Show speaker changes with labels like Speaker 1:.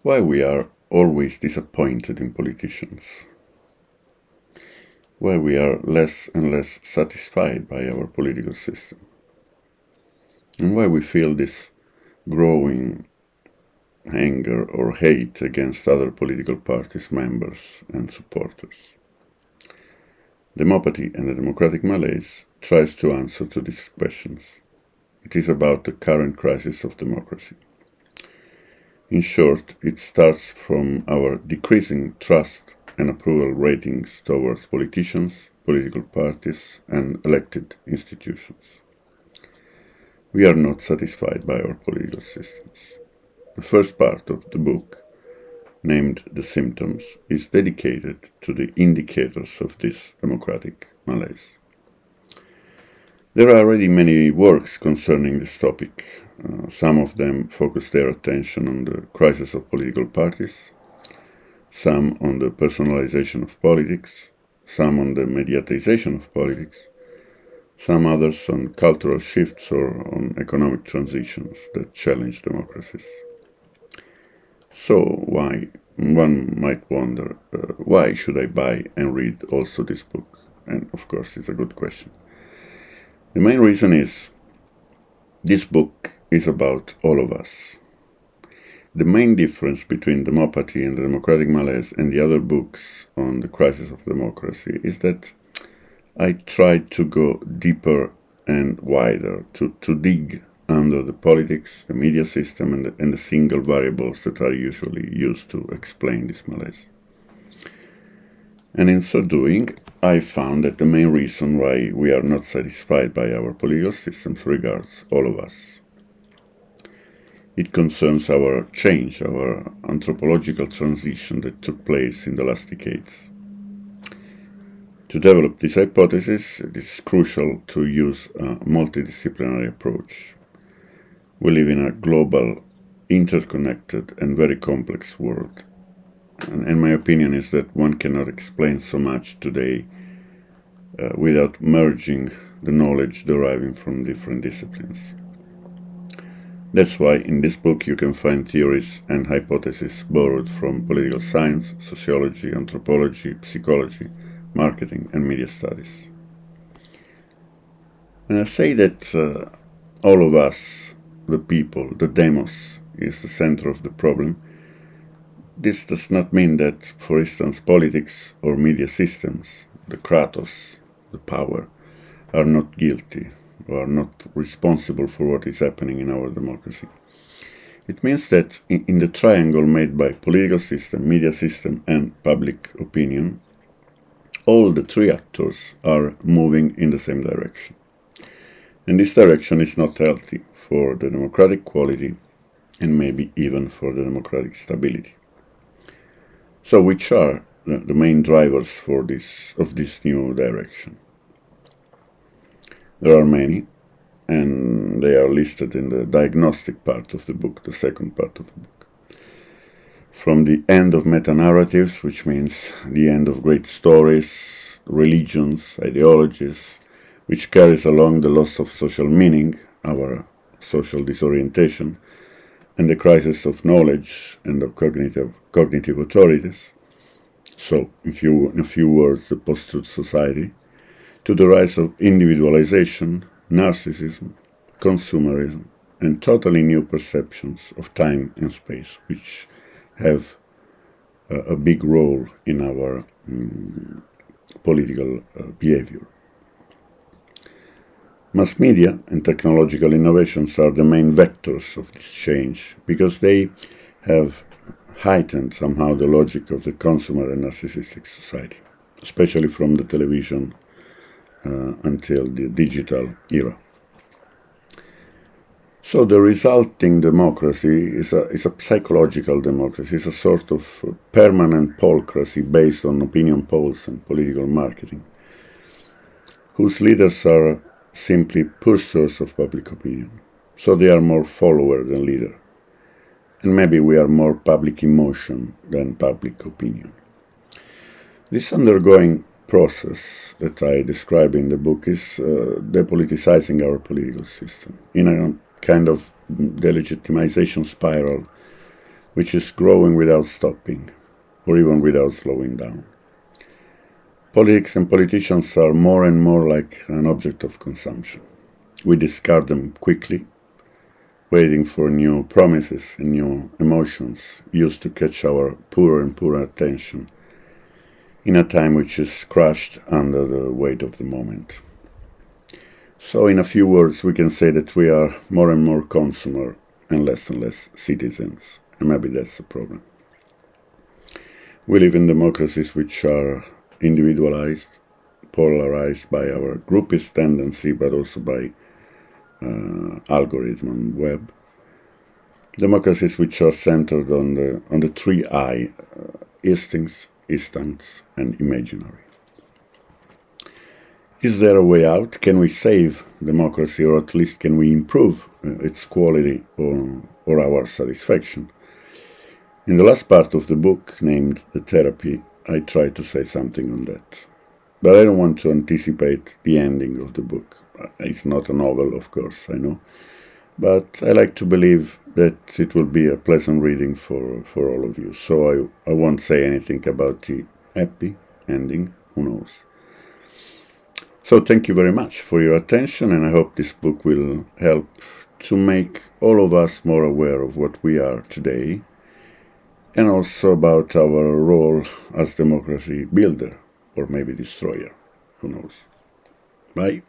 Speaker 1: Why we are always disappointed in politicians? Why we are less and less satisfied by our political system? And why we feel this growing anger or hate against other political parties' members and supporters? Demopathy and the Democratic Malaise tries to answer to these questions. It is about the current crisis of democracy. In short, it starts from our decreasing trust and approval ratings towards politicians, political parties, and elected institutions. We are not satisfied by our political systems. The first part of the book, named The Symptoms, is dedicated to the indicators of this democratic malaise. There are already many works concerning this topic. Some of them focus their attention on the crisis of political parties, some on the personalization of politics, some on the mediatization of politics, some others on cultural shifts or on economic transitions that challenge democracies. So one might wonder, why should I buy and read also this book? And of course it's a good question. The main reason is this book is about all of us. The main difference between Demopathy and the Democratic Malaise and the other books on the crisis of democracy is that I tried to go deeper and wider, to dig under the politics, the media system, and the single variables that are usually used to explain this malaise. And in so doing, I found that the main reason why we are not satisfied by our political systems regards all of us. It concerns our change, our anthropological transition that took place in the last decades. To develop this hypothesis, it is crucial to use a multidisciplinary approach. We live in a global, interconnected, and very complex world. And my opinion is that one cannot explain so much today without merging the knowledge deriving from different disciplines. That's why in this book you can find theories and hypotheses borrowed from political science, sociology, anthropology, psychology, marketing, and media studies. And I say that all of us, the people, the demos, is the center of the problem. This does not mean that, for instance, politics or media systems, the kratos, the power, are not guilty or are not responsible for what is happening in our democracy. It means that in the triangle made by political system, media system, and public opinion, all the three actors are moving in the same direction. And this direction is not healthy for the democratic quality and maybe even for the democratic stability. So which are the main drivers for this new direction? There are many, and they are listed in the diagnostic part of the book, the second part of the book. From the end of meta-narratives, which means the end of great stories, religions, ideologies, which carries along the loss of social meaning, our social disorientation, and the crisis of knowledge and of cognitive authorities. So, in a few words, the post-truth society, to the rise of individualization, narcissism, consumerism, and totally new perceptions of time and space, which have a big role in our political behavior. Mass media and technological innovations are the main vectors of this change, because they have heightened somehow the logic of the consumer and narcissistic society, especially from the television until the digital era. So the resulting democracy is a psychological democracy, it's a sort of permanent polcracy based on opinion polls and political marketing, whose leaders are simply pursuers of public opinion. So they are more follower than leader. And maybe we are more public emotion than public opinion. This undergoing process that I describe in the book is depoliticizing our political system in a kind of delegitimization spiral which is growing without stopping, or even without slowing down. Politics and politicians are more and more like an object of consumption. We discard them quickly, waiting for new promises and new emotions used to catch our poorer and poorer attention in a time which is crushed under the weight of the moment. So in a few words, we can say that we are more and more consumer and less citizens, and maybe that's the problem. We live in democracies which are individualized, polarized by our groupist tendency, but also by algorithm and web. Democracies which are centered on the three I, instincts, and imaginary. Is there a way out? Can we save democracy, or at least can we improve its quality or our satisfaction? In the last part of the book, named The Therapy, I try to say something on that. But I don't want to anticipate the ending of the book. It's not a novel, of course, I know. But I like to believe that it will be a pleasant reading for all of you. So I won't say anything about the happy ending, who knows. So thank you very much for your attention, and I hope this book will help to make all of us more aware of what we are today, and also about our role as democracy builder, or maybe destroyer, who knows. Bye.